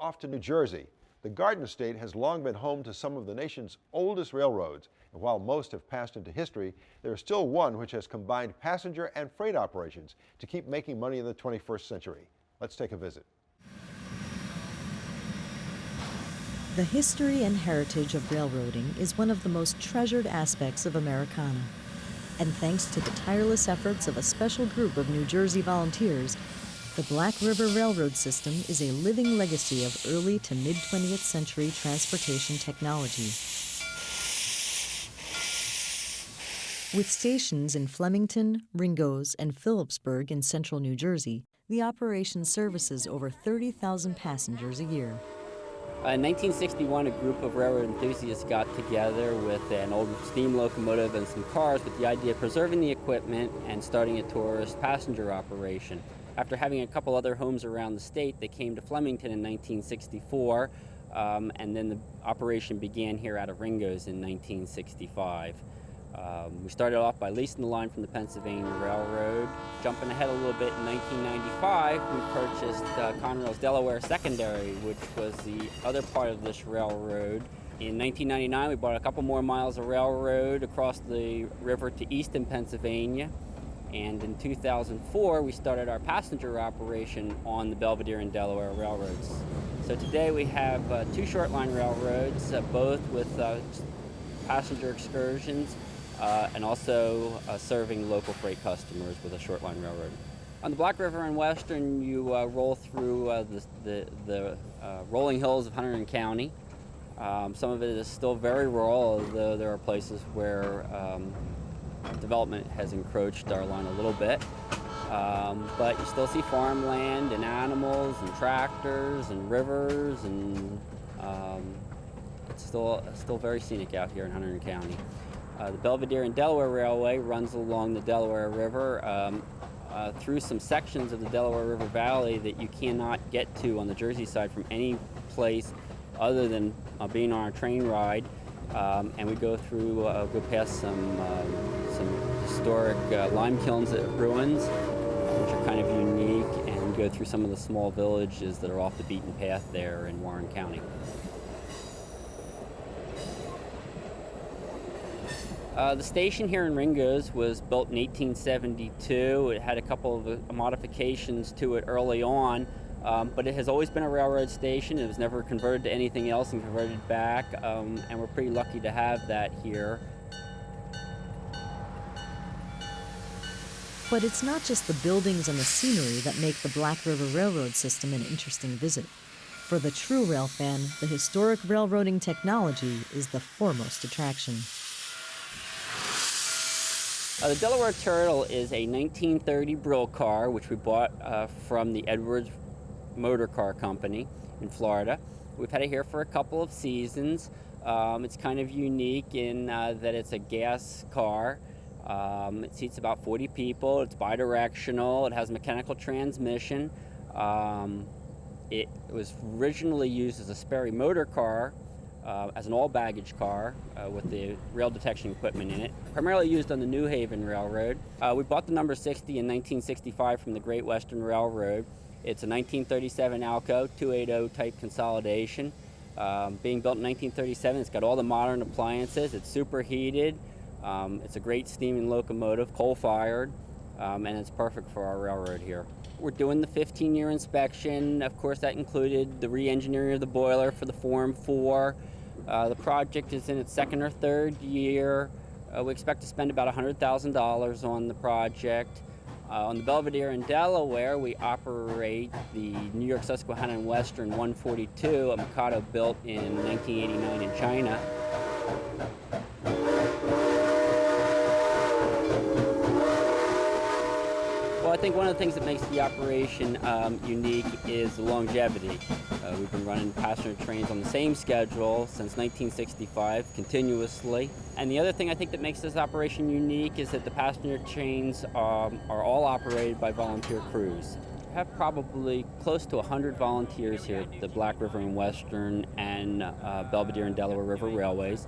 off to New Jersey. The Garden State has long been home to some of the nation's oldest railroads, and while most have passed into history, there is still one which has combined passenger and freight operations to keep making money in the 21st century. Let's take a visit. The history and heritage of railroading is one of the most treasured aspects of Americana. And thanks to the tireless efforts of a special group of New Jersey volunteers, the Black River Railroad system is a living legacy of early to mid-20th century transportation technology. With stations in Flemington, Ringoes, and Phillipsburg in central New Jersey, the operation services over 30,000 passengers a year. In 1961, a group of railroad enthusiasts got together with an old steam locomotive and some cars with the idea of preserving the equipment and starting a tourist passenger operation. After having a couple other homes around the state, they came to Flemington in 1964, and then the operation began here out of Ringoes in 1965. We started off by leasing the line from the Pennsylvania Railroad. Jumping ahead a little bit, in 1995, we purchased Conrail's Delaware Secondary, which was the other part of this railroad. In 1999, we bought a couple more miles of railroad across the river to eastern Pennsylvania. And in 2004, we started our passenger operation on the Belvedere and Delaware railroads. So today we have two short line railroads, both with passenger excursions, and also serving local freight customers with a short line railroad. On the Black River and Western, you roll through the rolling hills of Hunterdon County. Some of it is still very rural, although there are places where development has encroached our line a little bit. But you still see farmland and animals and tractors and rivers, and it's still very scenic out here in Hunterdon County. The Belvedere and Delaware Railway runs along the Delaware River through some sections of the Delaware River Valley that you cannot get to on the Jersey side from any place other than being on a train ride. And we go past some historic lime kilns at ruins, which are kind of unique, and go through some of the small villages that are off the beaten path there in Warren County. The station here in Ringoes was built in 1872. It had a couple of modifications to it early on, but it has always been a railroad station. It was never converted to anything else and converted back, and we're pretty lucky to have that here. But it's not just the buildings and the scenery that make the Black River Railroad system an interesting visit. For the true rail fan, the historic railroading technology is the foremost attraction. The Delaware Turtle is a 1930 Brill car, which we bought from the Edwards Motor Car Company in Florida. We've had it here for a couple of seasons. It's kind of unique in that it's a gas car. It seats about 40 people. It's bidirectional. It has mechanical transmission. It was originally used as a Sperry motor car, as an all-baggage car with the rail detection equipment in it, primarily used on the New Haven Railroad. We bought the number 60 in 1965 from the Great Western Railroad. It's a 1937 Alco 280 type consolidation. Being built in 1937, it's got all the modern appliances. It's superheated. It's a great steaming locomotive, coal-fired, and it's perfect for our railroad here. We're doing the 15-year inspection. Of course, that included the re-engineering of the boiler for the Form 4. The project is in its second or third year. We expect to spend about $100,000 on the project. On the Belvedere in Delaware, we operate the New York Susquehanna and Western 142, a Mikado built in 1989 in China. Well, I think one of the things that makes the operation unique is the longevity. We've been running passenger trains on the same schedule since 1965, continuously. And the other thing I think that makes this operation unique is that the passenger trains are all operated by volunteer crews. We have probably close to 100 volunteers here at the Black River and Western and Belvedere and Delaware River Railways.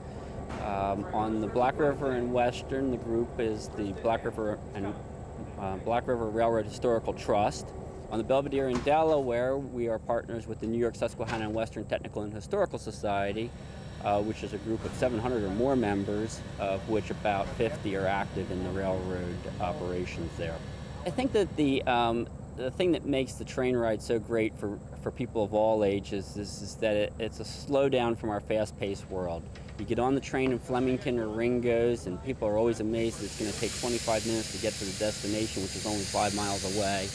On the Black River and Western, the group is the Black River Railroad Historical Trust. On the Belvedere in Delaware, we are partners with the New York Susquehanna and Western Technical and Historical Society, which is a group of 700 or more members, of which about 50 are active in the railroad operations there. I think that the thing that makes the train ride so great for people of all ages is that it's a slowdown from our fast-paced world. You get on the train in Flemington or Ringo's, and people are always amazed that it's going to take 25 minutes to get to the destination, which is only 5 miles away.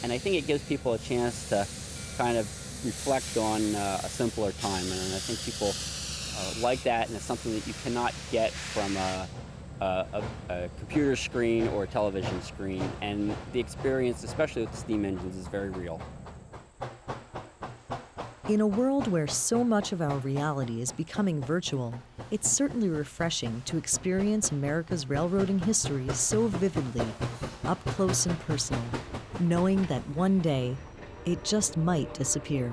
And I think it gives people a chance to kind of reflect on a simpler time, and I think people like that, and it's something that you cannot get from a computer screen or a television screen, and the experience, especially with the steam engines, is very real. In a world where so much of our reality is becoming virtual, it's certainly refreshing to experience America's railroading history so vividly, up close and personal, knowing that one day it just might disappear.